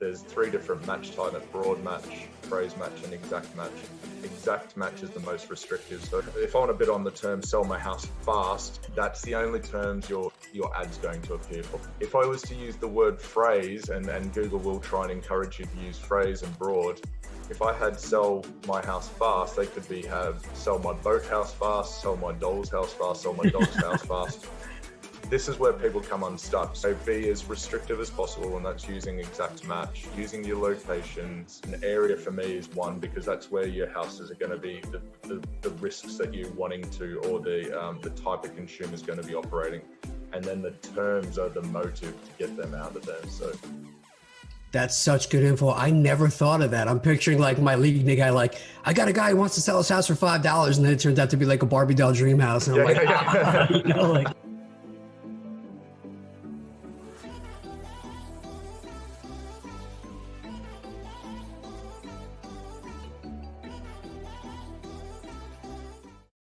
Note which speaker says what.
Speaker 1: there's 3 different match types: broad match, phrase match, and exact match. Exact match is the most restrictive. So if I want to bid on the term "sell my house fast," that's the only terms your ad's going to appear for. If I was to use the word phrase, and Google will try and encourage you to use phrase and broad. If I had "sell my house fast," they could have "sell my boat house fast," "sell my doll's house fast," "sell my dog's house fast. This is where people come unstuck. So be as restrictive as possible, and that's using exact match, using your locations. An area for me is one, because that's where your houses are going to be, the risks that you're wanting to, or the type of consumer is going to be operating. And then the terms are the motive to get them out of there. So
Speaker 2: that's such good info. I never thought of that. I'm picturing like my league guy, like, I got a guy who wants to sell his house for $5, and then it turns out to be like a Barbie doll dream house. And I'm like, you know, like,